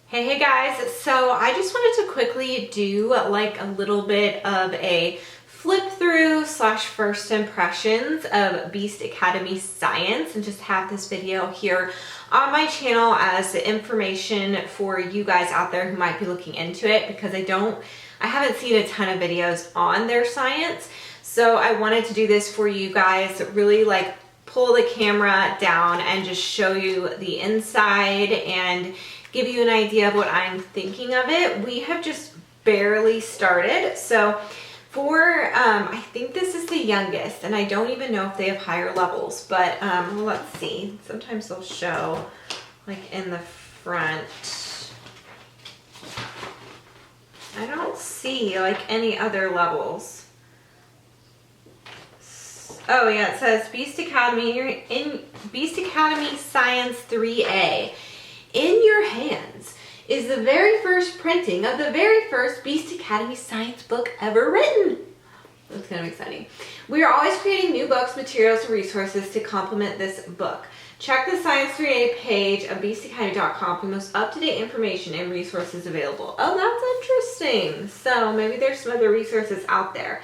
Hey guys, so I just wanted to quickly do like a little bit of a flip through slash first impressions of Beast Academy Science and just have this video here on my channel as information for you guys out there who might be looking into it, because I haven't seen a ton of videos on their science. So I wanted to do this for you guys, really like pull the camera down and just show you the inside and give you an idea of what I'm thinking of it. We have just barely started. So for, I think this is the youngest, and I don't even know if they have higher levels, but let's see. Sometimes they'll show like in the front. I don't see like any other levels. Oh yeah, it says Beast Academy. You're in Beast Academy Science 3A. In your hands is the very first printing of the very first Beast Academy Science book ever written. That's kind of exciting. We are always creating new books, materials, and resources to complement this book. Check the Science 3A page of beastacademy.com for the most up-to-date information and resources available. Oh, that's interesting. So maybe there's some other resources out there.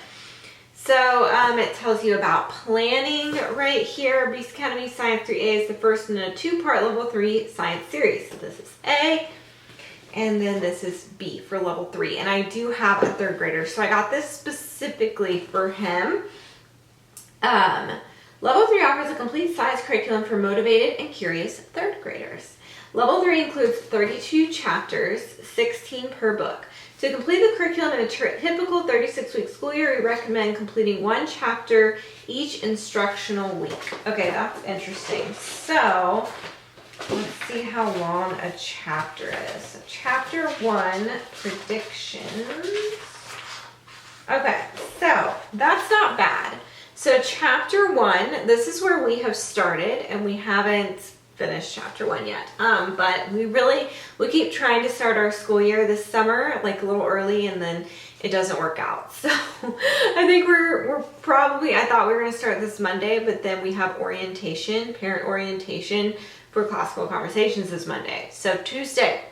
So it tells you about planning right here. Beast Academy Science 3A is the first in a two-part level 3 science series. So this is A, and then this is B for level 3. And I do have a third grader, so I got this specifically for him. Level 3 offers a complete size curriculum for motivated and curious third graders. Level 3 includes 32 chapters, 16 per book. To complete the curriculum in a typical 36-week school year, we recommend completing one chapter each instructional week. Okay, that's interesting. So, let's see how long a chapter is. So, chapter 1, predictions. Okay, so that's not bad. So, chapter 1, this is where we have started, and we haven't finished chapter 1 yet, but we keep trying to start our school year this summer like a little early, and then it doesn't work out. So I think we're probably, I thought we were going to start this Monday, but then we have orientation, parent orientation for Classical Conversations this Monday. So Tuesday,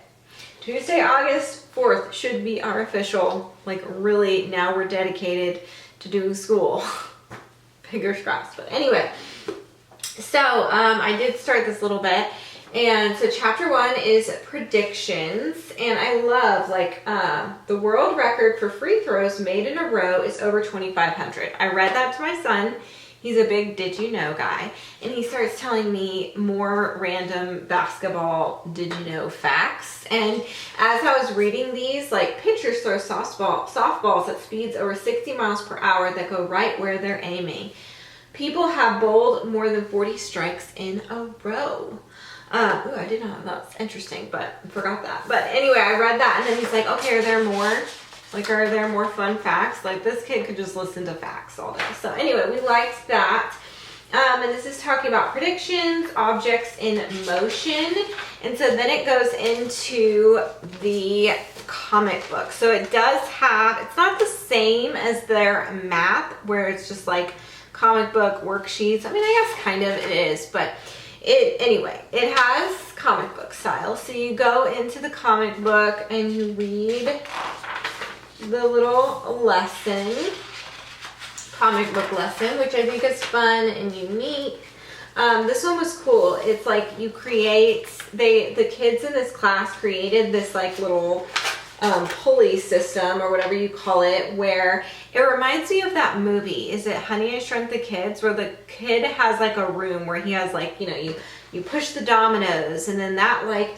August 4th should be our official, like really now we're dedicated to doing school. Fingers crossed. But anyway, so I did start this little bit, and so chapter 1 is predictions, and I love like the world record for free throws made in a row is over 2,500. I read that to my son. He's a big did you know guy, and he starts telling me more random basketball did you know facts. And as I was reading these, like pitchers throw softballs at speeds over 60 miles per hour that go right where they're aiming. People have bowled more than 40 strikes in a row. Ooh, I didn't know. That's interesting, but I forgot that. But anyway, I read that, and then he's like, okay, are there more? Like, are there more fun facts? Like, this kid could just listen to facts all day. So anyway, we liked that. And this is talking about predictions, objects in motion. And so then it goes into the comic book. So it does have, it's not the same as their math, where it's just like comic book worksheets. I mean, I guess kind of it is, but anyway, it has comic book style. So you go into the comic book and you read the little lesson, comic book lesson, which I think is fun and unique. This one was cool. It's like you create, the kids in this class created this like little pulley system or whatever you call it, where it reminds me of that movie. Is it Honey, I Shrunk the Kids, where the kid has like a room where he has like, you push the dominoes, and then that like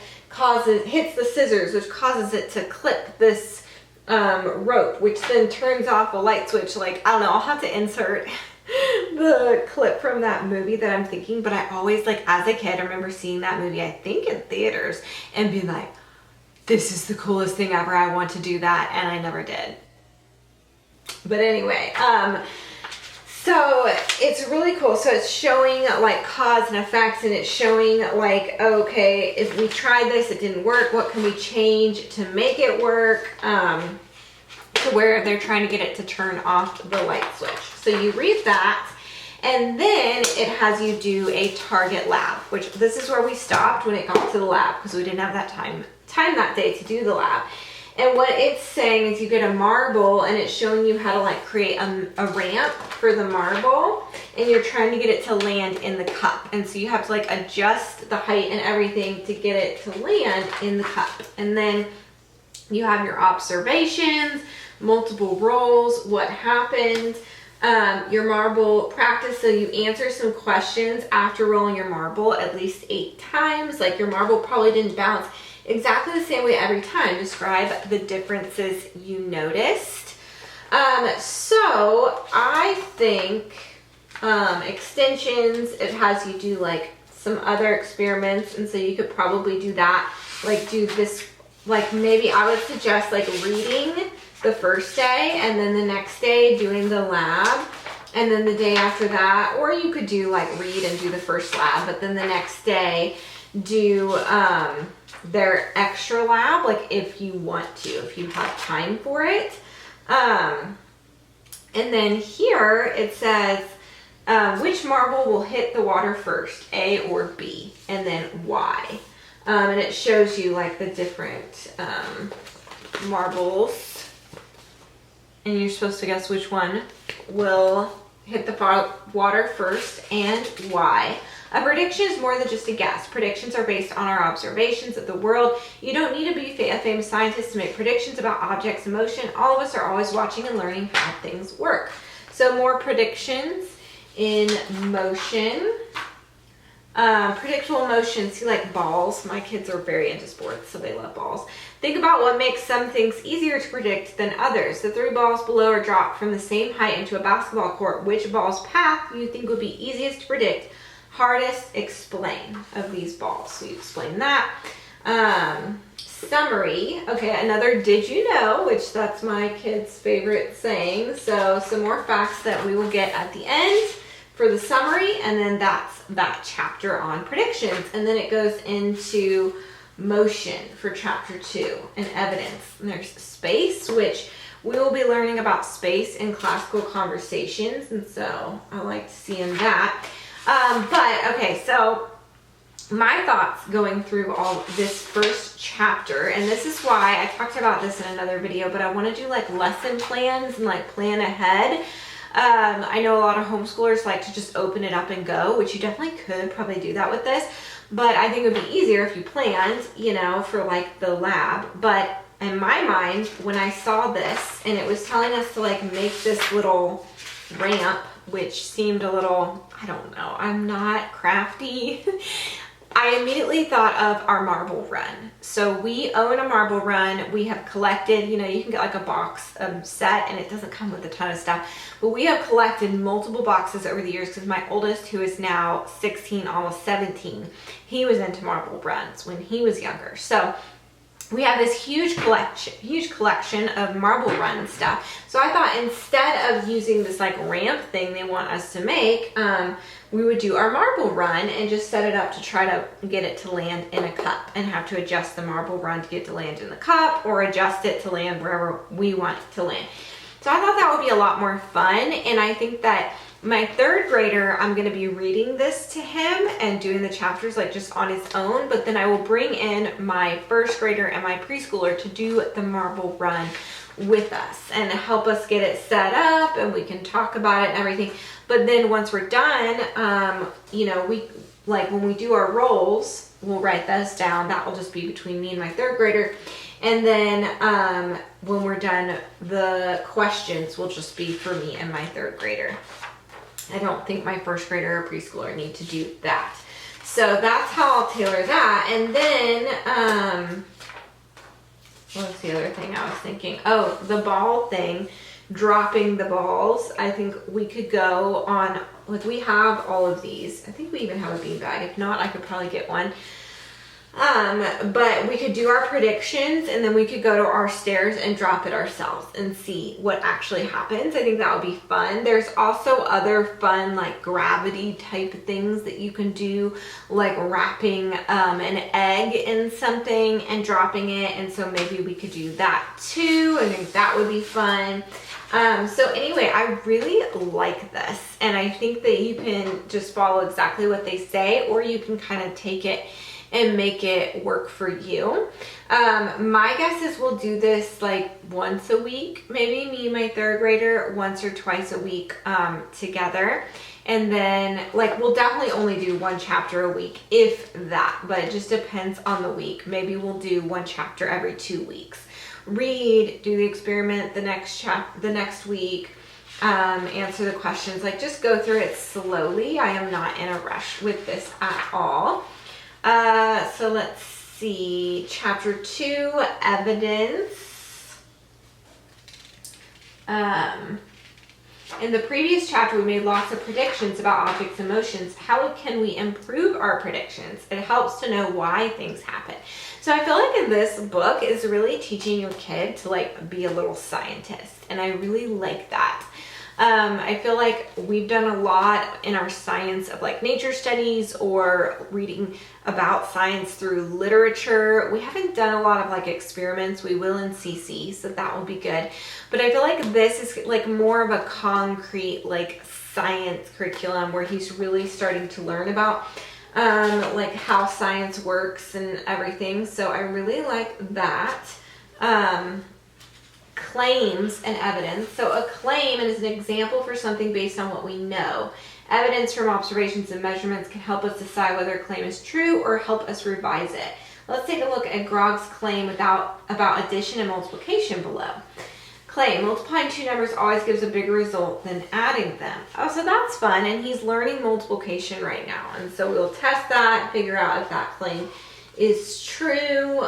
hits the scissors, which causes it to clip this rope, which then turns off a light switch. Like, I don't know, I'll have to insert the clip from that movie that I'm thinking, but I always, like, as a kid, I remember seeing that movie, I think in theaters, and being like, this is the coolest thing ever, I want to do that, and I never did. But anyway, so it's really cool. So it's showing like cause and effects, and it's showing like, okay, if we tried this, it didn't work, what can we change to make it work, to where they're trying to get it to turn off the light switch. So you read that, and then it has you do a target lab, which this is where we stopped when it got to the lab, because we didn't have that time time that day to do the lab. And what it's saying is you get a marble and it's showing you how to like create a ramp for the marble, and you're trying to get it to land in the cup. And so you have to like adjust the height and everything to get it to land in the cup. And then you have your observations, multiple rolls, what happened, your marble practice. So you answer some questions after rolling your marble at least 8 times. Like your marble probably didn't bounce exactly the same way every time. Describe the differences you noticed. So I think extensions, it has you do like some other experiments, and so you could probably do that, like do this, like maybe I would suggest like reading the first day and then the next day doing the lab, and then the day after that, or you could do like read and do the first lab, but then the next day do their extra lab, like if you want to, if you have time for it. And then here it says which marble will hit the water first, A or B, and then why. And it shows you like the different marbles, and you're supposed to guess which one will hit the water first and why. A prediction is more than just a guess. Predictions are based on our observations of the world. You don't need to be a famous scientist to make predictions about objects in motion. All of us are always watching and learning how things work. So more predictions in motion. Predictable motion, see like balls. My kids are very into sports, so they love balls. Think about what makes some things easier to predict than others. The 3 balls below are dropped from the same height into a basketball court. Which ball's path you think would be easiest to predict? Hardest, explain of these balls. So you explain that. Summary. Okay, another did you know, which that's my kids' favorite saying. So some more facts that we will get at the end for the summary, and then that's that chapter on predictions. And then it goes into motion for chapter 2 and evidence. And there's space, which we will be learning about space in classical conversations, and so I like seeing that. But okay, so my thoughts going through all this first chapter, and this is why I talked about this in another video, but I want to do like lesson plans and like plan ahead. I know a lot of homeschoolers like to just open it up and go, which you definitely could probably do that with this, but I think it would be easier if you planned, you know, for like the lab. But in my mind, when I saw this and it was telling us to like make this little ramp, which seemed a little, I don't know, I'm not crafty. I immediately thought of our marble run. So we own a marble run. We have collected, you know, you can get like a box set, and it doesn't come with a ton of stuff, but we have collected multiple boxes over the years because my oldest, who is now 16, almost 17, he was into marble runs when he was younger. So we have this huge collection of marble run stuff. So I thought instead of using this like ramp thing they want us to make, we would do our marble run and just set it up to try to get it to land in a cup, and have to adjust the marble run to get it to land in the cup, or adjust it to land wherever we want it to land. So I thought that would be a lot more fun, and I think that my 3rd grader, I'm going to be reading this to him and doing the chapters like just on his own, but then I will bring in my 1st grader and my preschooler to do the marble run with us and help us get it set up, and we can talk about it and everything. But then once we're done, you know, we like when we do our rolls, we'll write those down. That will just be between me and my 3rd grader. And then when we're done, the questions will just be for me and my 3rd grader. I don't think my 1st grader or preschooler need to do that. So that's how I'll tailor that. And then, what's the other thing I was thinking? Oh, the ball thing, dropping the balls. I think we could go on, like we have all of these. I think we even have a beanbag. If not, I could probably get one. But we could do our predictions, and then we could go to our stairs and drop it ourselves and see what actually happens. I think that would be fun. There's also other fun like gravity type things that you can do, like wrapping an egg in something and dropping it, and so maybe we could do that too. I think that would be fun. So anyway, I really like this, and I think that you can just follow exactly what they say, or you can kind of take it and make it work for you. My guess is we'll do this like once a week, maybe me and my third grader once or twice a week together. And then like we'll definitely only do one chapter a week, if that, but it just depends on the week. Maybe we'll do one chapter every 2 weeks. Read, do the experiment the next week, answer the questions, like just go through it slowly. I am not in a rush with this at all. So let's see, chapter 2, evidence. In the previous chapter, we made lots of predictions about objects and motions. How can we improve our predictions? It helps to know why things happen. So I feel like in this book is really teaching your kid to like be a little scientist. And I really like that. I feel like we've done a lot in our science of like nature studies or reading about science through literature. We haven't done a lot of like experiments. We will in CC, so that will be good. But I feel like this is like more of a concrete like science curriculum where he's really starting to learn about like how science works and everything. So I really like that. Claims and evidence. So a claim is an example for something based on what we know. Evidence from observations and measurements can help us decide whether a claim is true or help us revise it. Let's take a look at Grog's claim about addition and multiplication below. Claim, multiplying two numbers always gives a bigger result than adding them. Oh, so that's fun, and he's learning multiplication right now. And so we'll test that, figure out if that claim is true.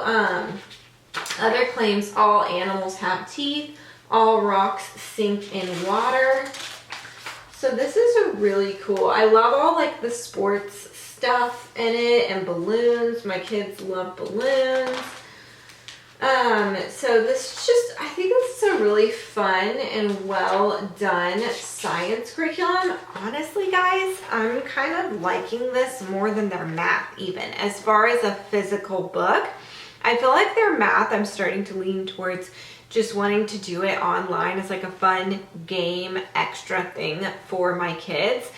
Other claims, all animals have teeth, all rocks sink in water. So this is a really cool, I love all like the sports stuff in it and balloons. My kids love balloons. So this is just, I think this is a really fun and well done science curriculum. Honestly, guys, I'm kind of liking this more than their math even. As far as a physical book, I feel like their math, I'm starting to lean towards just wanting to do it online as like a fun game extra thing for my kids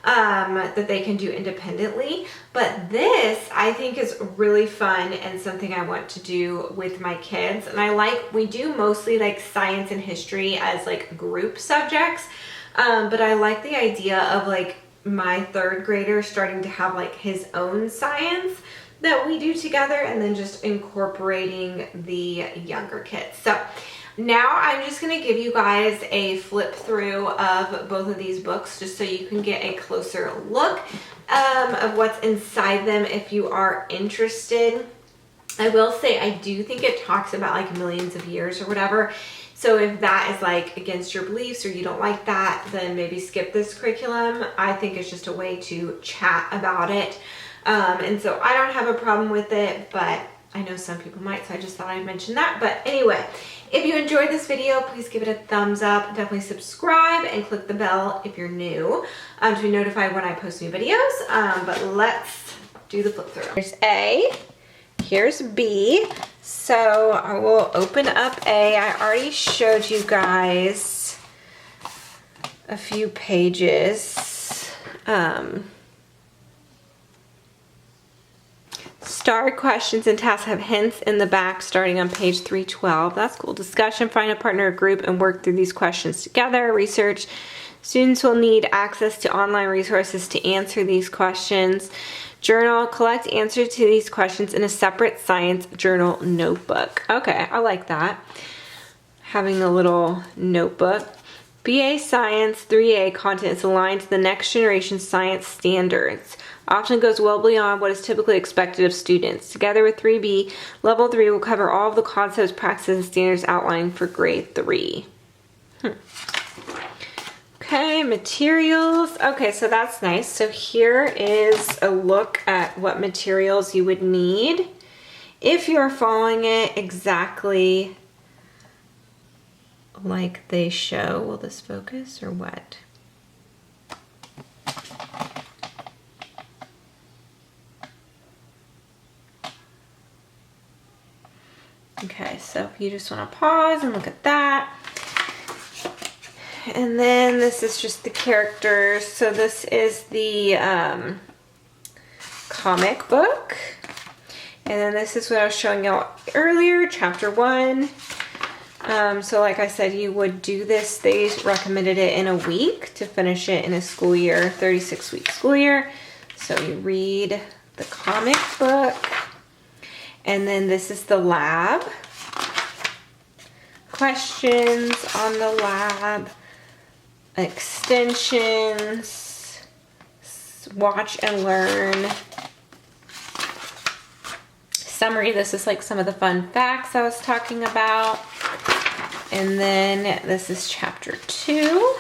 that they can do independently. But this I think is really fun and something I want to do with my kids. And we do mostly like science and history as like group subjects. But I like the idea of like my third grader starting to have like his own science that we do together, and then just incorporating the younger kids. So now I'm just going to give you guys a flip through of both of these books just so you can get a closer look of what's inside them if you are interested. I will say I do think it talks about like millions of years or whatever. So if that is like against your beliefs or you don't like that, then maybe skip this curriculum. I think it's just a way to chat about it. And so I don't have a problem with it, but I know some people might, so I just thought I'd mention that. But anyway, if you enjoyed this video, please give it a thumbs up. Definitely subscribe and click the bell if you're new to be notified when I post new videos. But let's do the flip through. Here's A, here's B. So I will open up A. I already showed you guys a few pages. Star questions and tasks have hints in the back starting on page 312. That's cool. Discussion, find a partner or group and work through these questions together. Research. Students will need access to online resources to answer these questions. Journal, collect answers to these questions in a separate science journal notebook. Okay, I like that. Having a little notebook. BA Science 3A content is aligned to the next generation science standards. Often goes well beyond what is typically expected of students. Together with 3B, Level 3 will cover all of the concepts, practices, and standards outlined for Grade 3. Okay, materials. Okay, so that's nice. So here is a look at what materials you would need if you're following it exactly like they show. Will this focus or what? Okay, so you just want to pause and look at that. And then this is just the characters. So this is the comic book. And then this is what I was showing you earlier, chapter 1. So like I said, you would do this. They recommended it in a week to finish it in a school year, 36-week school year. So you read the comic book. And then this is the lab. Questions on the lab. Extensions. Watch and learn. Summary. This is like some of the fun facts I was talking about. And then this is chapter 2.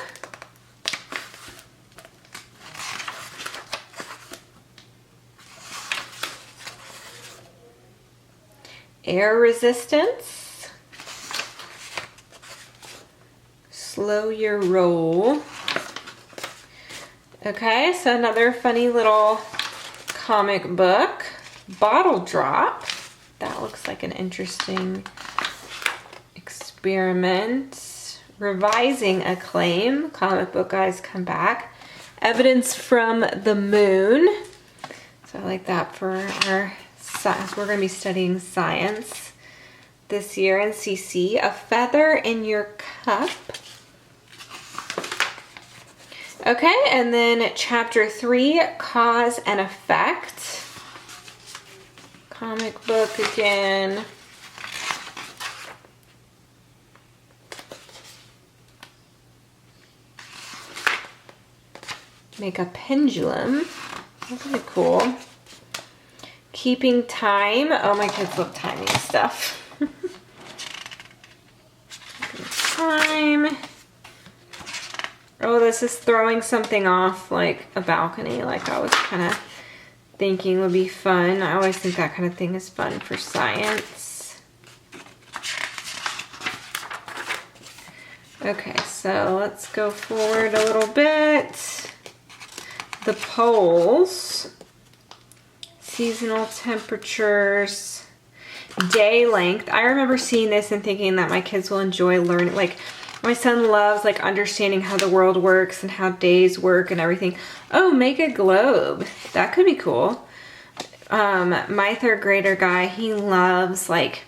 Air resistance. Slow your roll. Okay, so another funny little comic book. Bottle drop. That looks like an interesting experiment. Revising a claim. Comic book guys come back. Evidence from the moon. So I like that for our science. We're going to be studying science this year in CC. A feather in your cup. Okay, and then chapter 3, cause and effect. Comic book again. Make a pendulum. That's really cool. Keeping time. Oh, my kids love timing stuff. Keeping time. Oh, this is throwing something off like a balcony, like I was kind of thinking would be fun. I always think that kind of thing is fun for science. Okay, so let's go forward a little bit. The poles. Seasonal temperatures. Day length. I remember seeing this and thinking that my kids will enjoy learning. Like, my son loves like understanding how the world works and how days work and everything. Oh, make a globe. That could be cool. My 3rd grader guy, he loves like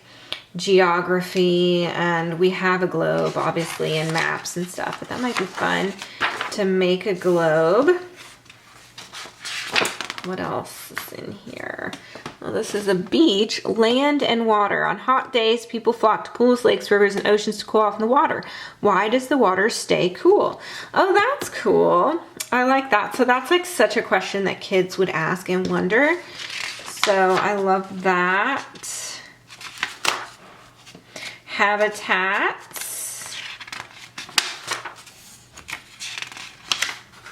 geography, and we have a globe obviously and maps and stuff, but that might be fun to make a globe. What else is in here? Well, this is a beach, land and water. On hot days, people flock to pools, lakes, rivers, and oceans to cool off in the water. Why does the water stay cool? Oh, that's cool. I like that. So that's like such a question that kids would ask and wonder. So I love that. Habitats.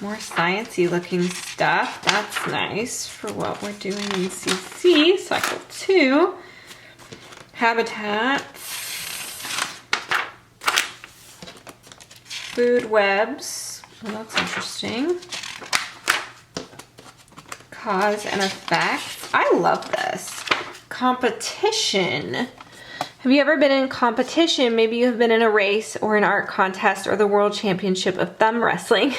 More sciencey looking stuff. That's nice for what we're doing in CC, cycle 2. Habitats. Food webs. Well, that's interesting. Cause and effect. I love this. Competition. Have you ever been in competition? Maybe you have been in a race or an art contest or the World Championship of Thumb Wrestling.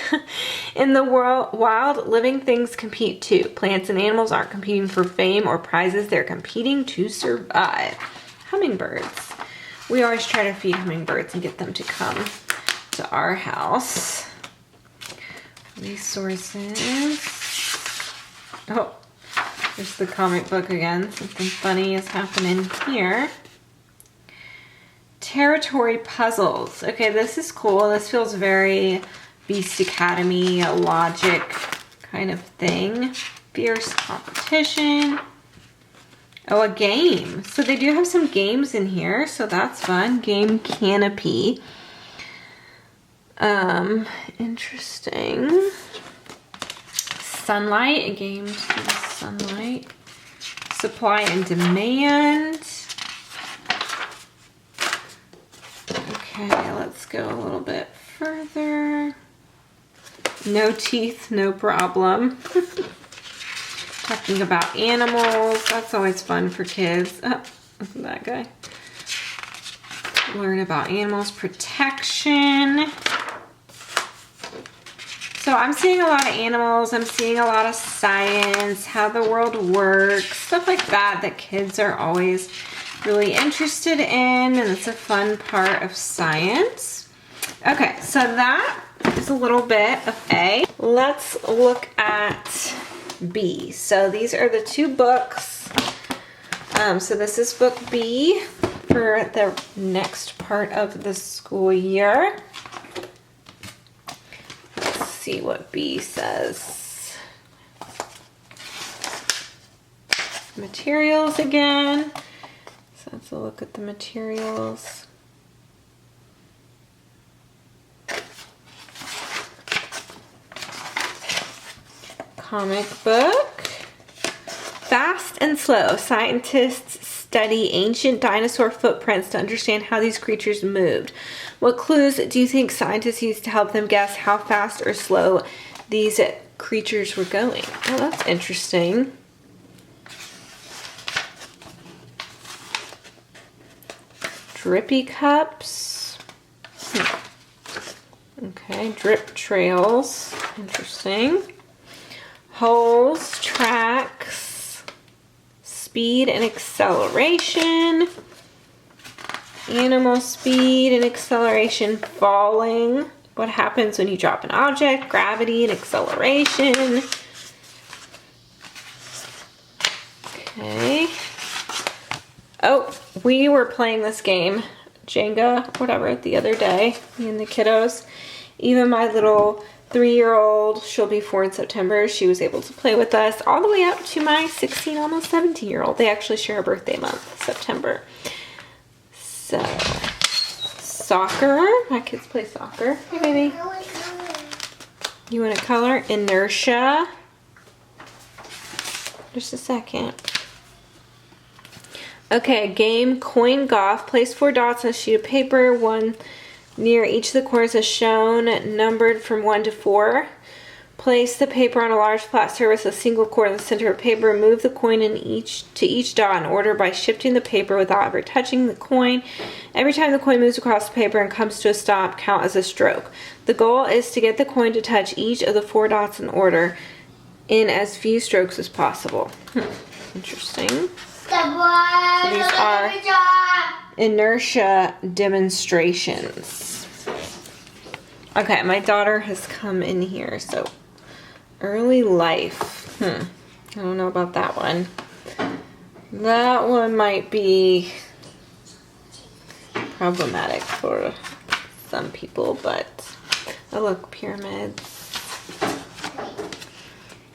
In the world, wild, living things compete too. Plants and animals aren't competing for fame or prizes. They're competing to survive. Hummingbirds. We always try to feed hummingbirds and get them to come to our house. Resources. Oh, there's the comic book again. Something funny is happening here. Territory puzzles. Okay, this is cool. This feels very Beast Academy, logic kind of thing. Fierce competition. Oh, a game. So they do have some games in here, so that's fun. Game canopy. Interesting. Sunlight. A game to use sunlight. Supply and demand. Okay, let's go a little bit further. No teeth, no problem. Talking about animals. That's always fun for kids. Oh, look at that guy. Learn about animals. Protection. So I'm seeing a lot of animals. I'm seeing a lot of science, how the world works, stuff like that that kids are always really interested in, and it's a fun part of science. Okay, so that is a little bit of A. Let's look at B. So these are the two books. So this is book B for the next part of the school year. Let's see what B says. Materials again. So let's look at the materials. Comic book. Fast and slow. Scientists study ancient dinosaur footprints to understand how these creatures moved. What clues do you think scientists used to help them guess how fast or slow these creatures were going? Oh, that's interesting. Drippy cups. Okay, drip trails. Interesting. Holes, tracks, speed and acceleration, animal speed and acceleration, falling. What happens when you drop an object? Gravity and acceleration. Okay. Oh, we were playing this game, Jenga, whatever, the other day, me and the kiddos. Even my little 3-year-old, she'll be 4 in September, she was able to play with us all the way up to my 16, almost 17-year-old. They actually share a birthday month, September. So, soccer. My kids play soccer. Hey, baby. You want to color? Inertia. Just a second. Okay, game, coin golf. Place 4 dots on a sheet of paper, one near each of the corners as shown, numbered from 1 to 4. Place the paper on a large flat surface with a single cord in the center of the paper. Move the coin to each dot in order by shifting the paper without ever touching the coin. Every time the coin moves across the paper and comes to a stop, count as a stroke. The goal is to get the coin to touch each of the 4 dots in order in as few strokes as possible. Interesting. So these are inertia demonstrations. Okay, my daughter has come in here, so early life. I don't know about that one. That one might be problematic for some people, but oh look, pyramids.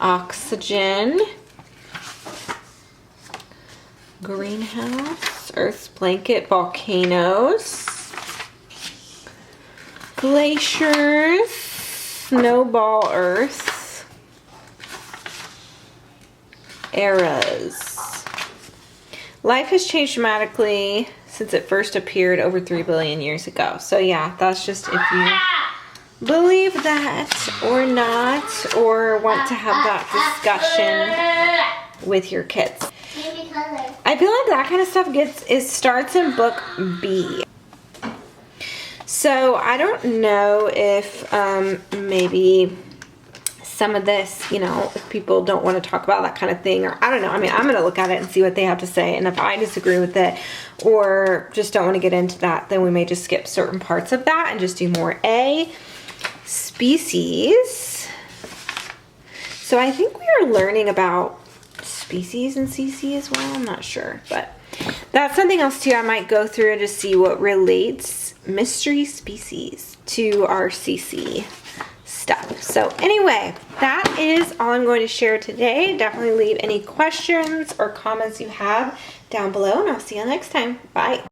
Oxygen. Greenhouse. Earth's blanket. Volcanoes. Glaciers. Snowball Earth. Eras. Life has changed dramatically since it first appeared over 3 billion years ago. So yeah, that's just if you believe that or not, or want to have that discussion with your kids. I feel like that kind of stuff starts in book B. So I don't know if maybe some of this, you know, if people don't want to talk about that kind of thing, or I don't know. I mean, I'm going to look at it and see what they have to say, and if I disagree with it or just don't want to get into that, then we may just skip certain parts of that and just do more A. Species. So I think we are learning about species in CC as well. I'm not sure, but that's something else too. I might go through and just see what relates mystery species to our CC stuff. So anyway, that is all I'm going to share today. Definitely leave any questions or comments you have down below, and I'll see you next time. Bye.